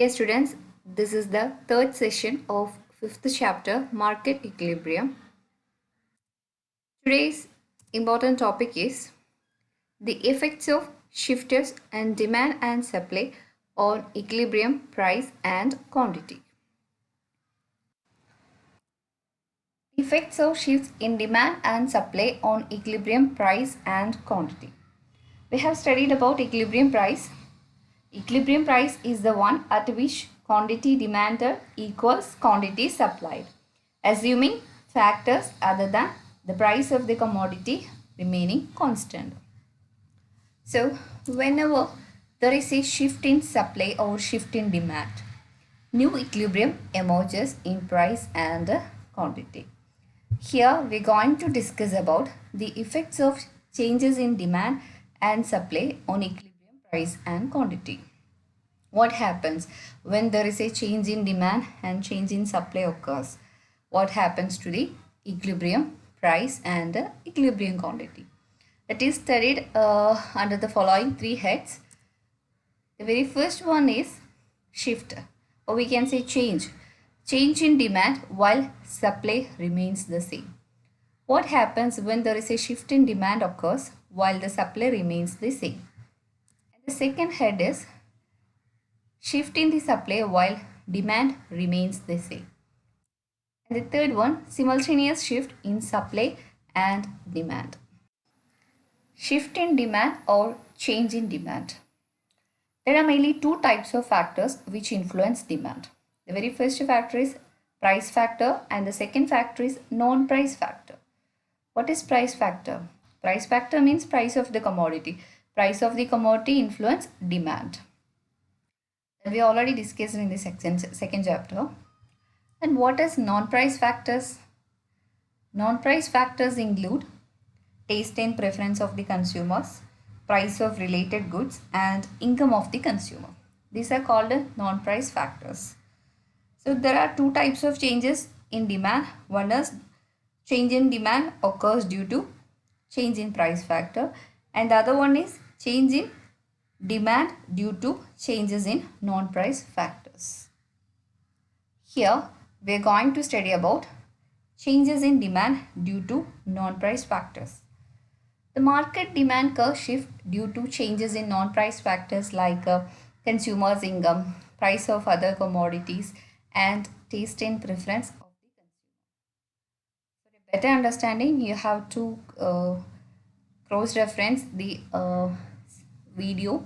Dear students, this is the third session of fifth chapter, Market Equilibrium. Today's important topic is the effects of shifters and demand and supply on equilibrium, price and quantity. Effects of shifts in demand and supply on equilibrium, price and quantity. We have studied about equilibrium price. Equilibrium price is the one at which quantity demanded equals quantity supplied, assuming factors other than the price of the commodity remaining constant. So, whenever there is a shift in supply or shift in demand, new equilibrium emerges in price and quantity. Here we are going to discuss about the effects of changes in demand and supply on equilibrium price and quantity. What happens when there is a change in demand and change in supply occurs? What happens to the equilibrium price and equilibrium quantity? It is studied under the following three heads. The very first one is shift, or we can say change. Change in demand while supply remains the same. What happens when there is a shift in demand occurs while the supply remains the same? And the second head is shift in the supply while demand remains the same. And the third one, simultaneous shift in supply and demand. Shift in demand or change in demand. There are mainly two types of factors which influence demand. The very first factor is price factor and the second factor is non-price factor. What is price factor? Price factor means price of the commodity. Price of the commodity influence demand. And we already discussed in the second chapter. And what is non-price factors? Non-price factors include taste and preference of the consumers, price of related goods and income of the consumer. These are called non-price factors. So there are two types of changes in demand. One is change in demand occurs due to change in price factor and the other one is change in demand due to changes in non-price factors. Here we are going to study about changes in demand due to non-price factors. The market demand curve shift due to changes in non-price factors like consumers' income, price of other commodities and taste and preference of the consumer. For a better understanding, you have to cross-reference the video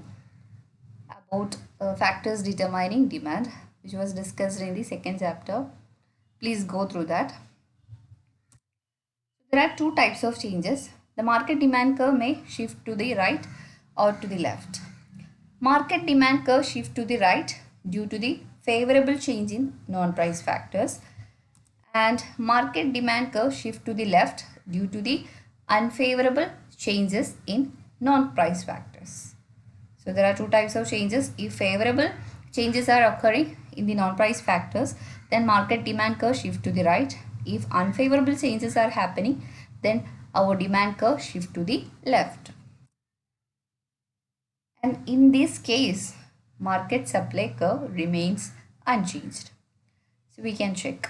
about factors determining demand, which was discussed in the second chapter. Please go through that. There are two types of changes. The market demand curve may shift to the right or to the left. Market demand curve shift to the right due to the favorable change in non-price factors and market demand curve shift to the left due to the unfavorable changes in non-price factors. So there are two types of changes. If favorable changes are occurring in the non-price factors, then market demand curve shift to the right. If unfavorable changes are happening, then our demand curve shift to the left. And in this case, market supply curve remains unchanged. So we can check.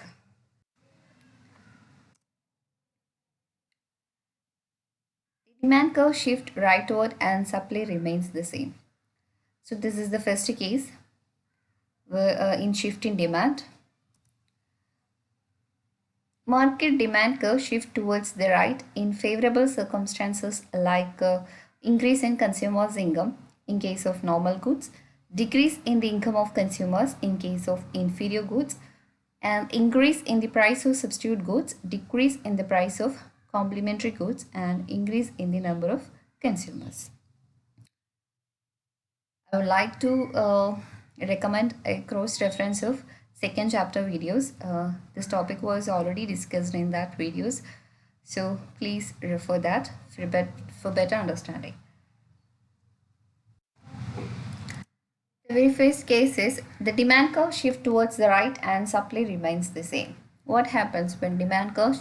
The demand curve shift rightward and supply remains the same. So this is the first case in shift in demand. Market demand curve shift towards the right in favorable circumstances like increase in consumers' income in case of normal goods, decrease in the income of consumers in case of inferior goods, and increase in the price of substitute goods, decrease in the price of complementary goods, and increase in the number of consumers. I would like to recommend a cross-reference of second chapter videos. This topic was already discussed in that videos, so please refer that for better understanding. The very first case is the demand curve shift towards the right and supply remains the same. What happens when demand curve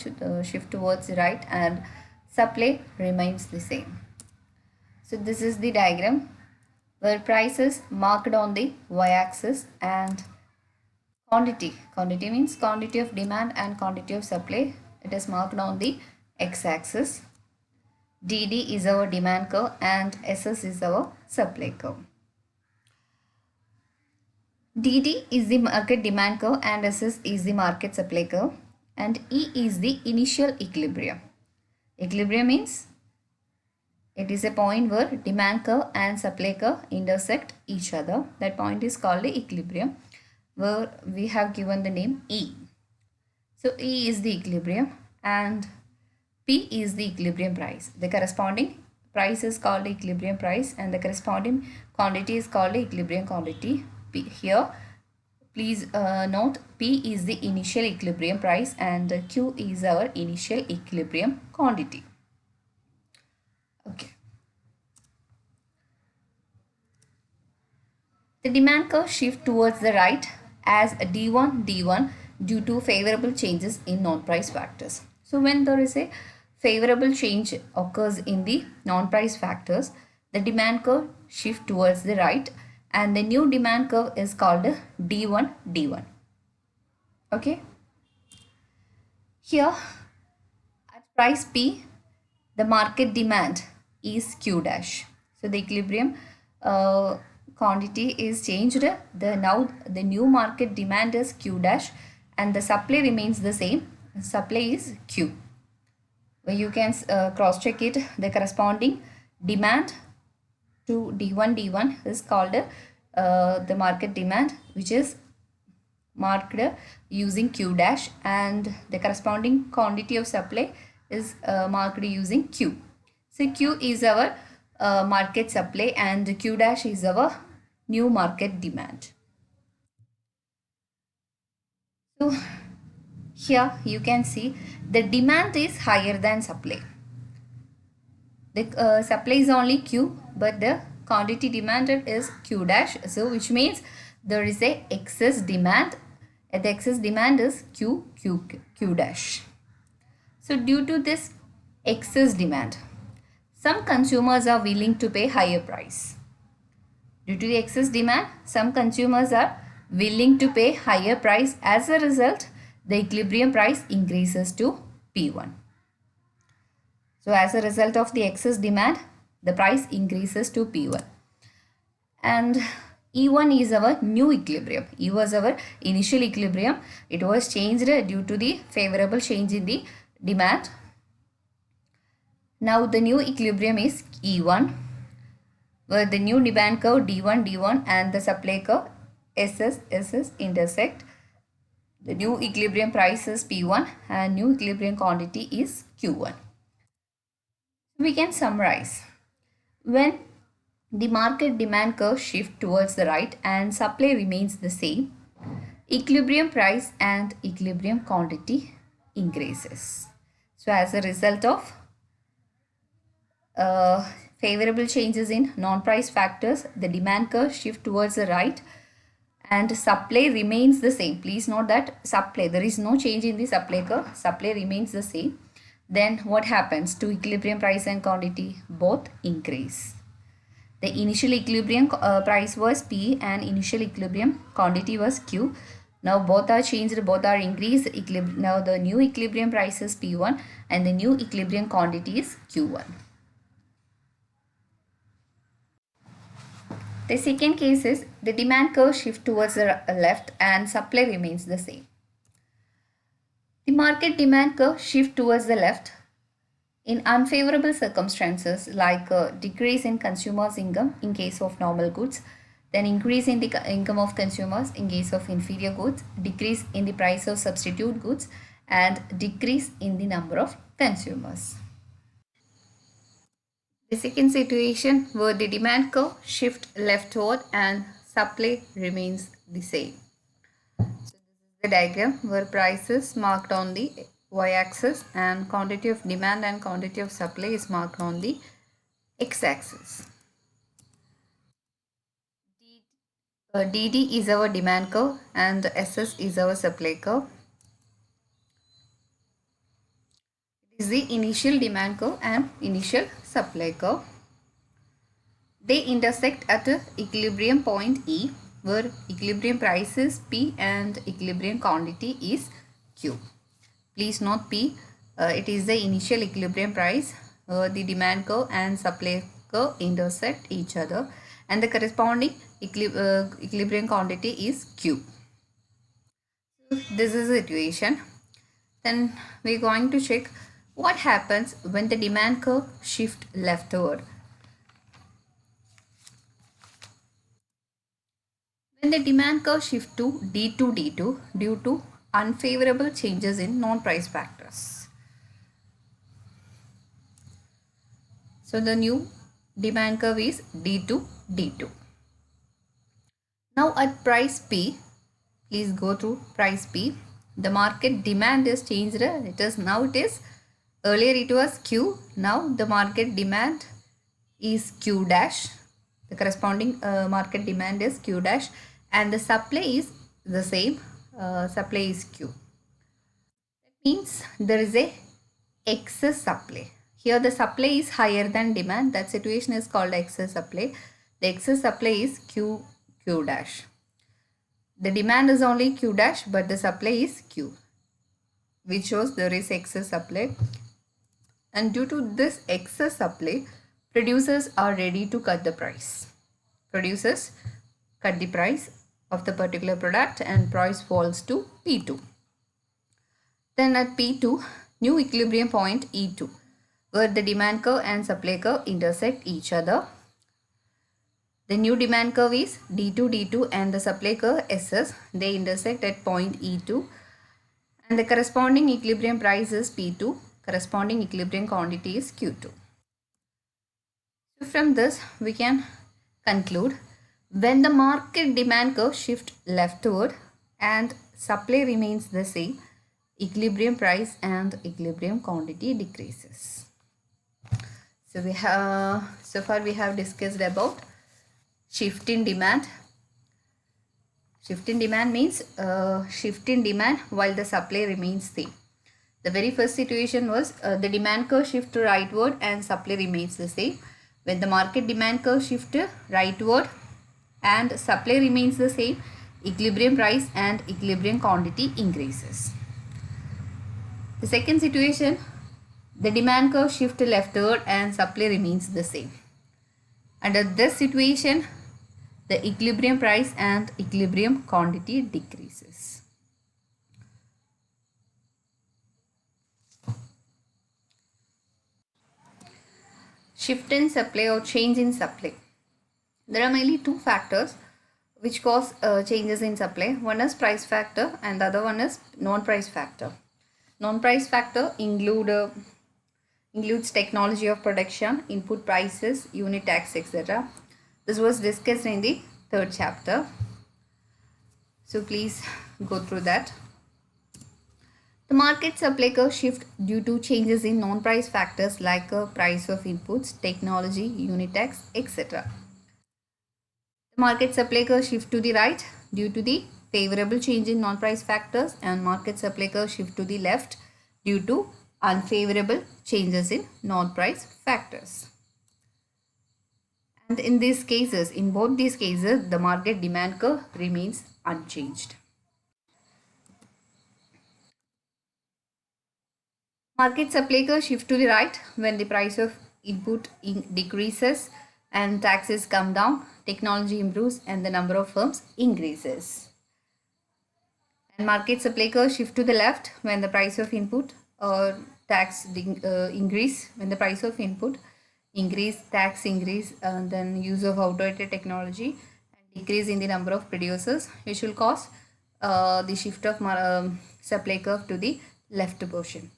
shift towards the right and supply remains the same? So this is the diagram where price is marked on the y-axis, and quantity means quantity of demand and quantity of supply, it is marked on the x-axis. DD is our demand curve and SS is our supply curve. DD is the market demand curve and SS is the market supply curve, and E is the initial equilibrium. Equilibrium means it is a point where demand curve and supply curve intersect each other. That point is called the equilibrium, where we have given the name E. So E is the equilibrium and P is the equilibrium price. The corresponding price is called the equilibrium price and the corresponding quantity is called the equilibrium quantity. P. Here, please note P is the initial equilibrium price and Q is our initial equilibrium quantity. Okay. The demand curve shifts towards the right as D1 due to favorable changes in non-price factors. So when there is a favorable change occurs in the non-price factors, the demand curve shifts towards the right and the new demand curve is called D1. Okay. Here at price P, the market demand is Q dash. So the equilibrium quantity is changed. Now the new market demand is Q dash and the supply remains the same. Supply is Q. You can cross check it. The corresponding demand to D1 is called the market demand, which is marked using Q dash, and the corresponding quantity of supply is marked using Q. So Q is our market supply and Q dash is our new market demand. So here you can see the demand is higher than supply. The supply is only Q, but the quantity demanded is Q dash. So which means there is a excess demand. The excess demand is Q dash. So due to this excess demand, some consumers are willing to pay higher price. Due to the excess demand, some consumers are willing to pay higher price. As a result, the equilibrium price increases to P1. So as a result of the excess demand, the price increases to P1. And E1 is our new equilibrium. E was our initial equilibrium. It was changed due to the favorable change in the demand. Now the new equilibrium is E1, where the new demand curve D1 and the supply curve SS intersect. The new equilibrium price is P1 and new equilibrium quantity is Q1. We can summarize. When the market demand curve shifts towards the right and supply remains the same, equilibrium price and equilibrium quantity increases. So as a result of favorable changes in non-price factors, the demand curve shifts towards the right and supply remains the same. Please note that supply, there is no change in the supply curve. Supply remains the same. Then what happens to equilibrium price and quantity? Both increase. The initial equilibrium price was P and initial equilibrium quantity was Q. Now both are changed, both are increased. Now the new equilibrium price is P1 and the new equilibrium quantity is Q1. The second case is the demand curve shifts towards the left and supply remains the same. The market demand curve shifts towards the left in unfavorable circumstances like a decrease in consumers' income in case of normal goods, then increase in the income of consumers in case of inferior goods, decrease in the price of substitute goods, and decrease in the number of consumers. The second situation where the demand curve shifts leftward and supply remains the same. The diagram where price is marked on the y-axis and quantity of demand and quantity of supply is marked on the x-axis. DD is our demand curve and SS is our supply curve. It is the initial demand curve and initial supply curve. They intersect at a equilibrium point E, where equilibrium price is P and equilibrium quantity is Q. Please note P, it is the initial equilibrium price. The demand curve and supply curve intersect each other, and the corresponding equilibrium quantity is Q. So this is the situation. Then we're going to check what happens when the demand curve shift leftward. When the demand curve shift to D2 due to unfavorable changes in non-price factors. So the new demand curve is D2. Now at price P, please go to price P. The market demand is changed. It is earlier it was Q. Now the market demand is Q dash. The corresponding market demand is Q dash, and the supply is the same. Supply is Q. That means there is a excess supply. Here the supply is higher than demand. That situation is called excess supply. The excess supply is Q dash. The demand is only Q dash, but the supply is Q, which shows there is excess supply. And due to this excess supply, producers are ready to cut the price. Producers cut the price of the particular product and price falls to P2. Then at P2, new equilibrium point E2, where the demand curve and supply curve intersect each other. The new demand curve is D2 and the supply curve SS. They intersect at point E2, and the corresponding equilibrium price is P2. Corresponding equilibrium quantity is Q2. So from this we can conclude, when the market demand curve shift leftward and supply remains the same, equilibrium price and equilibrium quantity decreases. So so far we have discussed about shift in demand. Shift in demand means shift in demand while the supply remains same. The very first situation was the demand curve shift to rightward and supply remains the same. When the market demand curve shift rightward and supply remains the same, equilibrium price and equilibrium quantity increases. The second situation, the demand curve shift leftward and supply remains the same. Under this situation, the equilibrium price and equilibrium quantity decreases. Shift in supply or change in supply. There are mainly two factors which cause changes in supply. One is price factor and the other one is non-price factor. Non-price factor includes technology of production, input prices, unit tax, etc. This was discussed in the third chapter. So please go through that. The market supply curve shift due to changes in non-price factors like price of inputs, technology, unit tax, etc. The market supply curve shift to the right due to the favorable change in non-price factors, and market supply curve shift to the left due to unfavorable changes in non-price factors. And in both these cases, the market demand curve remains unchanged. Market supply curve shift to the right when the price of input decreases and taxes come down, technology improves and the number of firms increases. And market supply curve shift to the left when the price of input or tax increase, when the price of input increase, tax increase, and then use of outdated technology and decrease in the number of producers, which will cause the shift of supply curve to the left portion.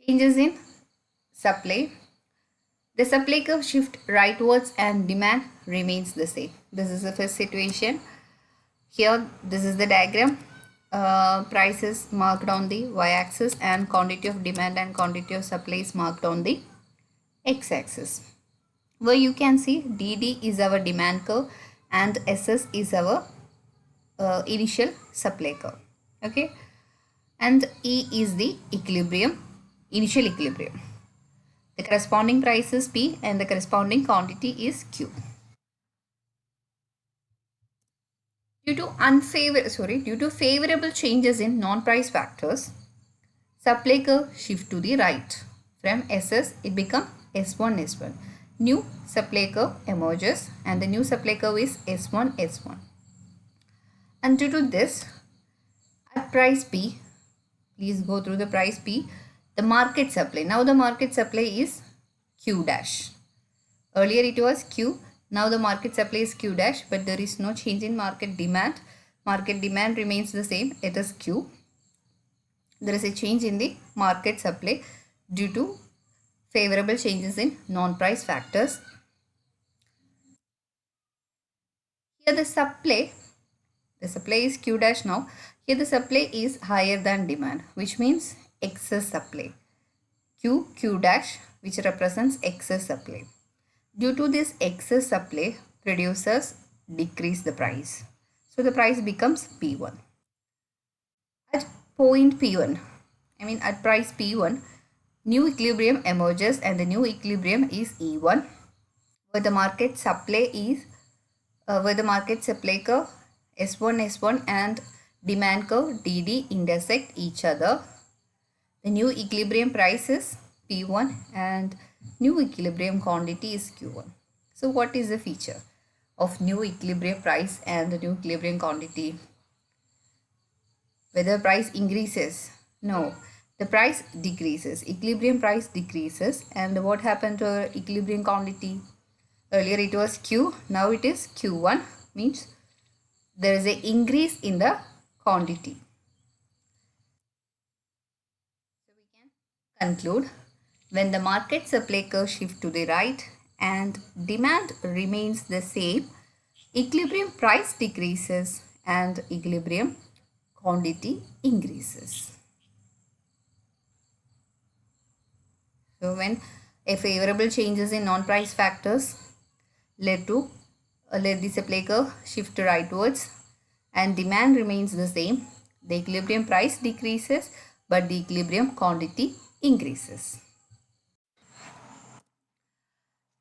Changes in supply. The supply curve shift rightwards and demand remains the same. This is the first situation. Here, this is the diagram. Prices marked on the y-axis and quantity of demand and quantity of supply is marked on the x-axis. Where you can see DD is our demand curve and SS is our initial supply curve. Okay, and E is the equilibrium, initial equilibrium. The corresponding price is P and the corresponding quantity is Q. Due to favorable changes in non-price factors, supply curve shift to the right. From SS it becomes S1 S1. New supply curve emerges and the new supply curve is S1 S1. And due to this, at price P, please go through the price P, the market supply. Now the market supply is Q dash. Earlier it was Q. Now the market supply is Q dash, but there is no change in market demand. Market demand remains the same. It is Q. There is a change in the market supply due to favorable changes in non-price factors. Here the supply is Q dash now. Here the supply is higher than demand, which means excess supply. Q dash, which represents excess supply. Due to this excess supply, producers decrease the price. So the price becomes P1. At point P1, at price P1, new equilibrium emerges and the new equilibrium is E1, where the market supply curve S1 S1 and demand curve DD intersect each other. The new equilibrium price is P1 and new equilibrium quantity is Q1. So what is the feature of new equilibrium price and the new equilibrium quantity? Whether price increases? No, the price decreases. Equilibrium price decreases, and what happened to equilibrium quantity? Earlier it was Q, now it is Q1, means there is an increase in the quantity. So we can conclude, when the market supply curve shifts to the right and demand remains the same, equilibrium price decreases and equilibrium quantity increases. So when a favorable changes in non-price factors let the supply curve shift rightwards and demand remains the same, the equilibrium price decreases but the equilibrium quantity increases.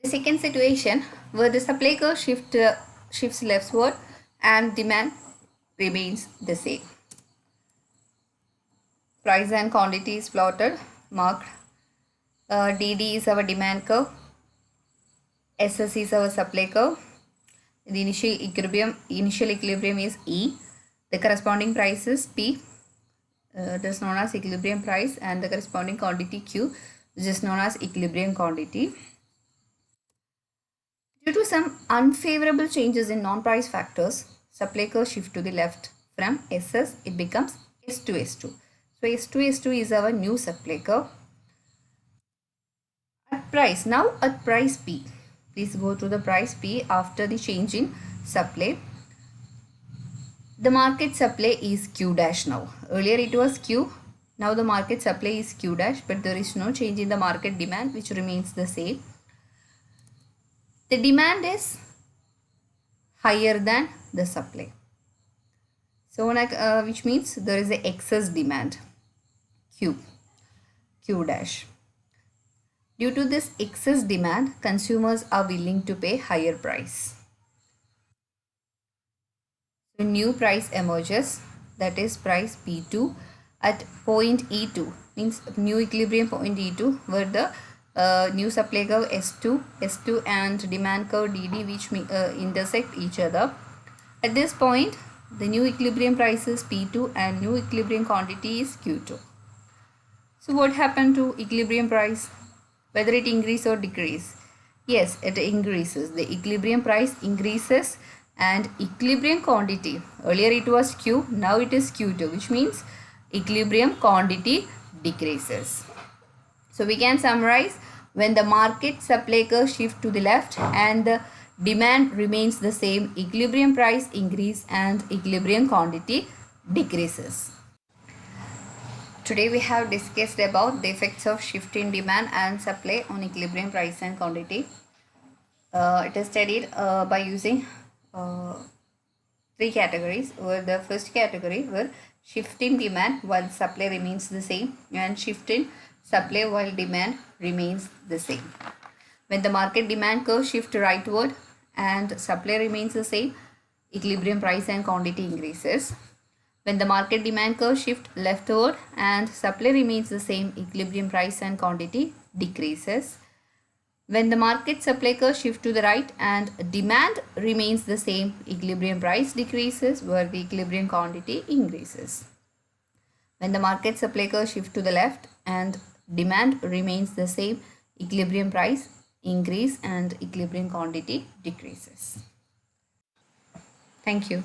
The second situation, where the supply curve shifts leftward and demand remains the same. Price and quantity is plotted, marked. DD is our demand curve, SS is our supply curve. The initial equilibrium is E. The corresponding price is P, that is known as equilibrium price, and the corresponding quantity Q, which is known as equilibrium quantity. Due to some unfavorable changes in non-price factors, supply curve shift to the left. From SS it becomes S2 S2. So S2 S2 is our new supply curve. At price P. Please go to the price P after the change in supply. The market supply is Q dash now. Earlier it was Q. Now the market supply is Q dash, but there is no change in the market demand, which remains the same. The demand is higher than the supply. So which means there is an excess demand, Q dash. Due to this excess demand, consumers are willing to pay higher price. So new price emerges, that is price P2 at point E2, means new equilibrium point E2, where the new supply curve S2 and demand curve DD, which intersect each other. At this point, the new equilibrium price is P2 and new equilibrium quantity is Q2. So what happened to equilibrium price? Whether it increase or decrease? Yes, it increases. The equilibrium price increases and equilibrium quantity. Earlier it was Q, now it is Q2, which means equilibrium quantity decreases. So we can summarize, when the market supply curve shift to the left and the demand remains the same, equilibrium price increase and equilibrium quantity decreases. Today we have discussed about the effects of shift in demand and supply on equilibrium price and quantity. It is studied by using three categories, where the first category where shift in demand while supply remains the same, and shift in supply while demand remains the same. When the market demand curve shifts rightward and supply remains the same, equilibrium price and quantity increases. When the market demand curve shifts leftward and supply remains the same, equilibrium price and quantity decreases. When the market supply curve shifts to the right and demand remains the same, equilibrium price decreases where the equilibrium quantity increases. When the market supply curve shifts to the left and demand remains the same, equilibrium price increase and equilibrium quantity decreases. Thank you.